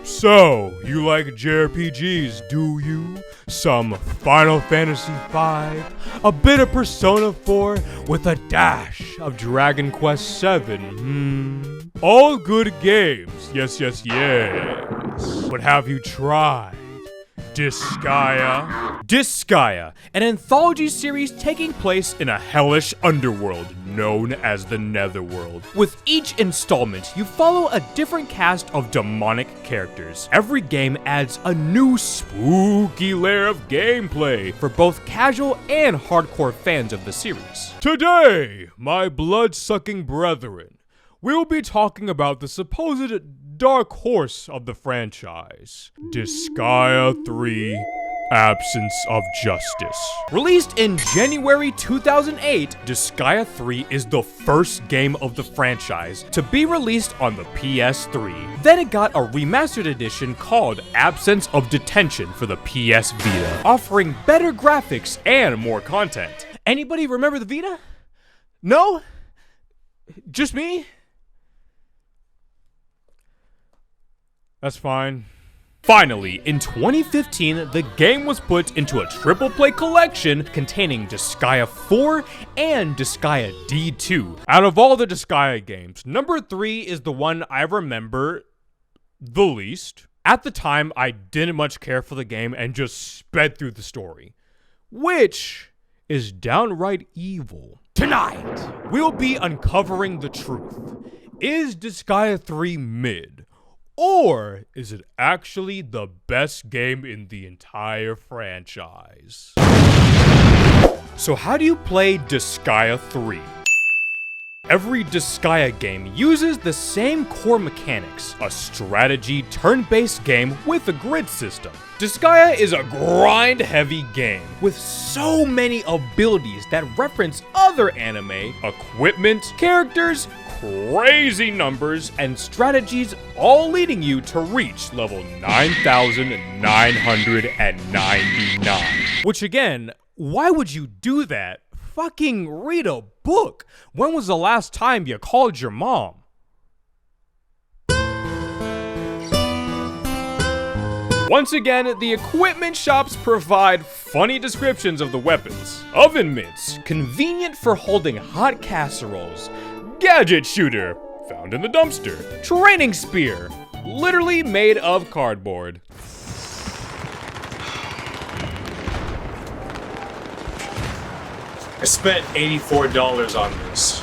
So, you like JRPGs, do you? Some Final Fantasy V, a bit of Persona 4, with a dash of Dragon Quest VII, All good games, yes. But have you tried Disgaea? Disgaea, an anthology series taking place in a hellish underworld known as the Netherworld. With each installment, you follow a different cast of demonic characters. Every game adds a new spooky layer of gameplay for both casual and hardcore fans of the series. Today, my blood-sucking brethren, we will be talking about the supposed dark horse of the franchise, Disgaea 3: Absence of Justice. Released in January 2008, Disgaea 3 is the first game of the franchise to be released on the PS3. Then it got a remastered edition called Absence of Detention for the PS Vita, offering better graphics and more content. Anybody remember the Vita? No? Just me? That's fine. Finally, in 2015, the game was put into a triple play collection containing Disgaea 4 and Disgaea D2. Out of all the Disgaea games, number 3 is the one I remember the least. At the time, I didn't much care for the game and just sped through the story, which is downright evil. Tonight, we'll be uncovering the truth. Is Disgaea 3 mid? Or is it actually the best game in the entire franchise? So how do you play Disgaea 3? Every Disgaea game uses the same core mechanics, a strategy turn-based game with a grid system. Disgaea is a grind-heavy game with so many abilities that reference other anime, equipment, characters, crazy numbers, and strategies, all leading you to reach level 9,999. Which again, why would you do that? Fucking read a book. When was the last time you called your mom? Once again, the equipment shops provide funny descriptions of the weapons. Oven mitts, convenient for holding hot casseroles. Gadget shooter, found in the dumpster. Training spear, literally made of cardboard. I spent $84 on this.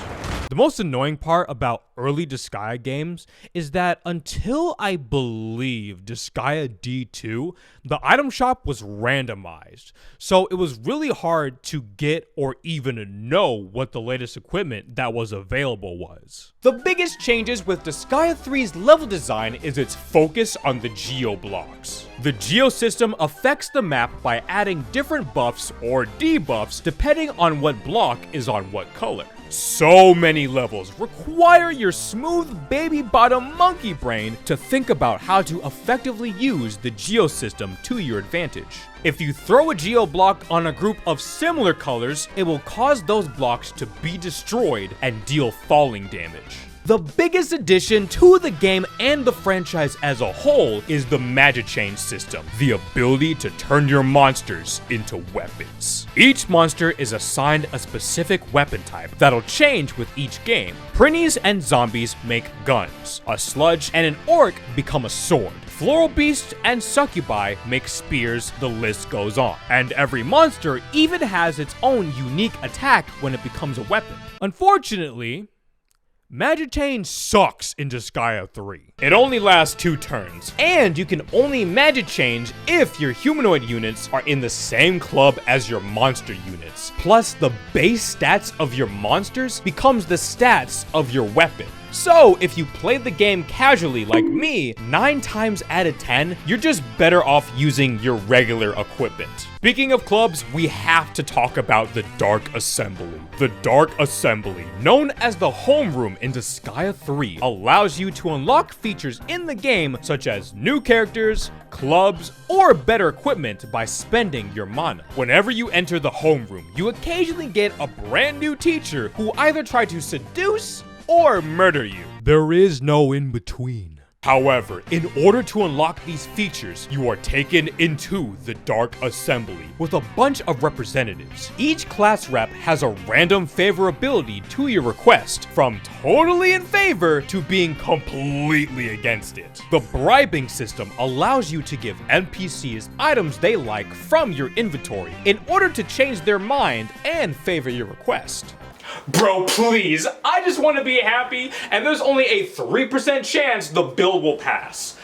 The most annoying part about early Disgaea games is that until I believe Disgaea D2, the item shop was randomized. So it was really hard to get or even know what the latest equipment that was available was. The biggest changes with Disgaea 3's level design is its focus on the geo blocks. The geo system affects the map by adding different buffs or debuffs depending on what block is on what color. So many levels require your smooth baby bottom monkey brain to think about how to effectively use the geo system to your advantage. If you throw a geo block on a group of similar colors, it will cause those blocks to be destroyed and deal falling damage. The biggest addition to the game and the franchise as a whole is the Magichain system, the ability to turn your monsters into weapons. Each monster is assigned a specific weapon type that'll change with each game. Prinnies and zombies make guns, a sludge and an orc become a sword. Floral beasts and succubi make spears, the list goes on. And every monster even has its own unique attack when it becomes a weapon. Unfortunately, Magichain sucks in Disgaea 3. It only lasts 2 turns, and you can only Magichain if your humanoid units are in the same club as your monster units. Plus, the base stats of your monsters becomes the stats of your weapon. So, if you play the game casually like me, 9 times out of 10, you're just better off using your regular equipment. Speaking of clubs, we have to talk about the Dark Assembly. The Dark Assembly, known as the homeroom in Disgaea 3, allows you to unlock features in the game such as new characters, clubs, or better equipment by spending your mana. Whenever you enter the homeroom, you occasionally get a brand new teacher who either try to seduce or murder you. There is no in between. However, in order to unlock these features, you are taken into the Dark Assembly with a bunch of representatives. Each class rep has a random favorability to your request, from totally in favor to being completely against it. The bribing system allows you to give NPCs items they like from your inventory in order to change their mind and favor your request. Bro, please, I just want to be happy, and there's only a 3% chance the bill will pass.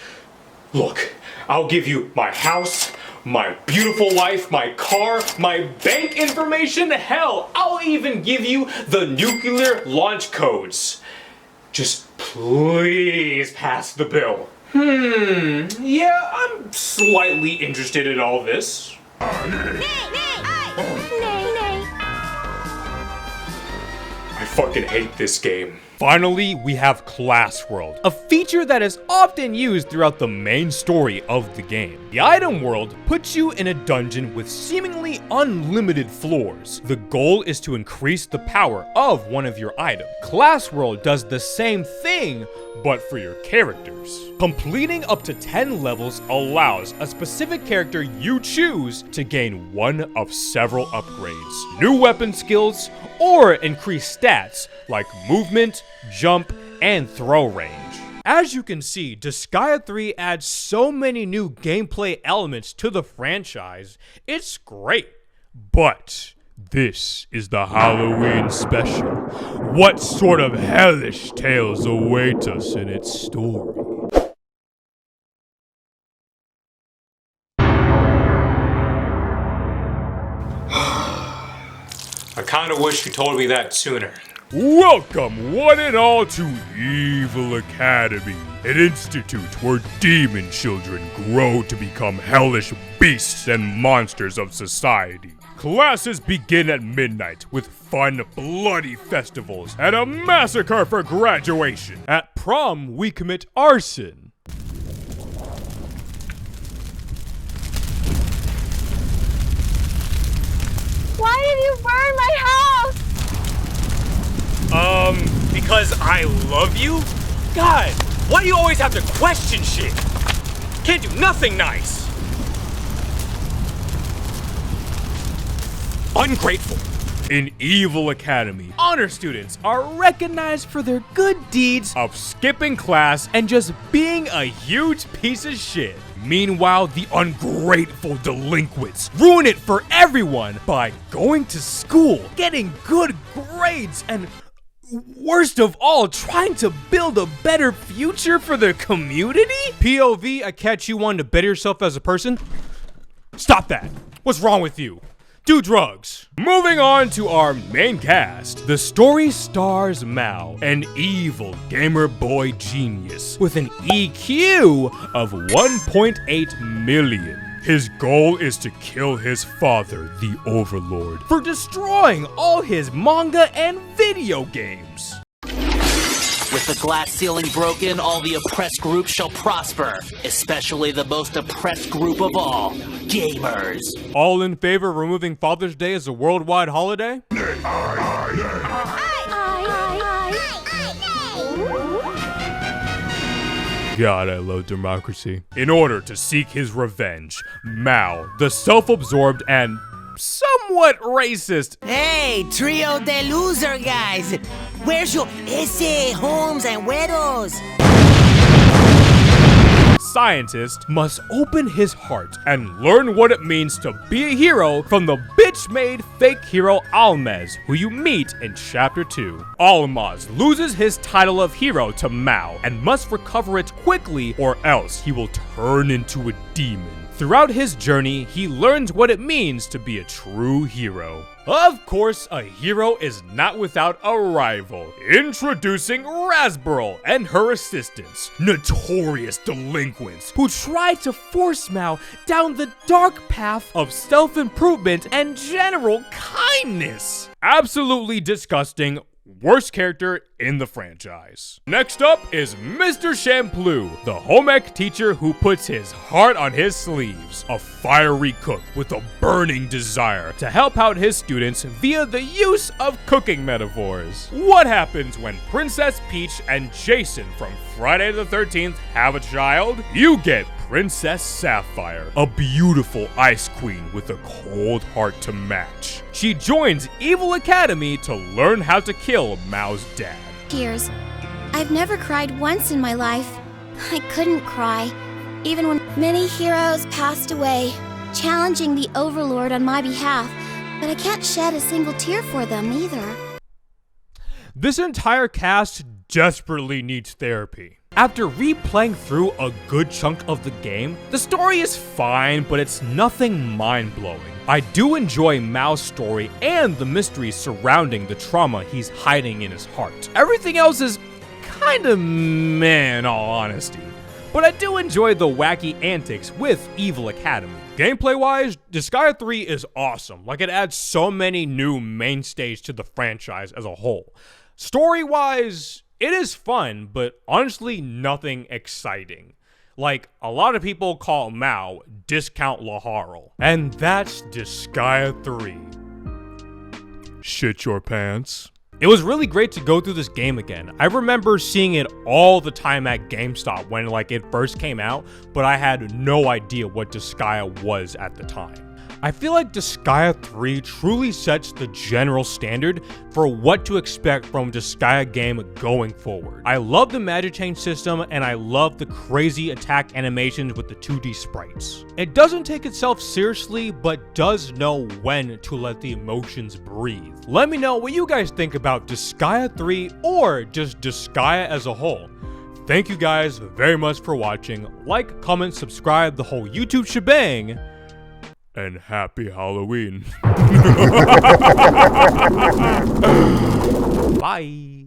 Look, I'll give you my house, my beautiful wife, my car, my bank information, hell, I'll even give you the nuclear launch codes. Just please pass the bill. Yeah, I'm slightly interested in all this. I fucking hate this game. Finally, we have Class World, a feature that is often used throughout the main story of the game. The item world puts you in a dungeon with seemingly unlimited floors. The goal is to increase the power of one of your items. Class World does the same thing, but for your characters. Completing up to 10 levels allows a specific character you choose to gain one of several upgrades, new weapon skills, or increased stats like movement, jump, and throw range. As you can see, Disgaea 3 adds so many new gameplay elements to the franchise, it's great. But this is the Halloween special. What sort of hellish tales await us in its story? I kinda wish you told me that sooner. Welcome, one and all, to Evil Academy, an institute where demon children grow to become hellish beasts and monsters of society. Classes begin at midnight with fun, bloody festivals and a massacre for graduation. At prom, we commit arson. Why did you burn my house? Because I love you? God, why do you always have to question shit? Can't do nothing nice. Ungrateful. In Evil Academy, honor students are recognized for their good deeds of skipping class and just being a huge piece of shit. Meanwhile, the ungrateful delinquents ruin it for everyone by going to school, getting good grades, and worst of all, trying to build a better future for their community? POV, I catch you wanting to better yourself as a person? Stop that. What's wrong with you? Do drugs. Moving on to our main cast. The story stars Mao, an evil gamer boy genius with an EQ of 1.8 million. His goal is to kill his father, the Overlord, for destroying all his manga and video games. With the glass ceiling broken, all the oppressed groups shall prosper, especially the most oppressed group of all, gamers. All in favor of removing Father's Day as a worldwide holiday? God, I love democracy. In order to seek his revenge, Mao, the self-absorbed and somewhat racist Hey, trio de loser guys! Where's your ese, homes, and güeros? scientist must open his heart and learn what it means to be a hero from the bitch-made fake hero Almaz, who you meet in Chapter 2. Almaz loses his title of hero to Mao and must recover it quickly or else he will turn into a demon. Throughout his journey, he learns what it means to be a true hero. Of course, a hero is not without a rival. Introducing Rasburl and her assistants, notorious delinquents who try to force Mao down the dark path of self-improvement and general kindness. Absolutely disgusting, worst character in the franchise. Next up is Mr. Shampoo, the home ec teacher who puts his heart on his sleeves, a fiery cook with a burning desire to help out his students via the use of cooking metaphors. What happens when Princess Peach and Jason from Friday the 13th have a child? You get Princess Sapphire, a beautiful ice queen with a cold heart to match. She joins Evil Academy to learn how to kill Mao's dad. Tears. I've never cried once in my life. I couldn't cry, even when many heroes passed away, challenging the Overlord on my behalf, but I can't shed a single tear for them either. This entire cast desperately needs therapy. After replaying through a good chunk of the game, the story is fine, but it's nothing mind-blowing. I do enjoy Mao's story and the mysteries surrounding the trauma he's hiding in his heart. Everything else is kinda meh in all honesty, but I do enjoy the wacky antics with Evil Academy. Gameplay-wise, Disgaea 3 is awesome. Like, it adds so many new mainstays to the franchise as a whole. Story-wise, it is fun, but honestly nothing exciting. Like, a lot of people call Mao Discount Laharl. And that's Disgaea 3. Shit your pants. It was really great to go through this game again. I remember seeing it all the time at GameStop when it first came out, but I had no idea what Disgaea was at the time. I feel like Disgaea 3 truly sets the general standard for what to expect from a Disgaea game going forward. I love the magic chain system, and I love the crazy attack animations with the 2D sprites. It doesn't take itself seriously, but does know when to let the emotions breathe. Let me know what you guys think about Disgaea 3 or just Disgaea as a whole. Thank you guys very much for watching. Like, comment, subscribe, the whole YouTube shebang. And happy Halloween. Bye.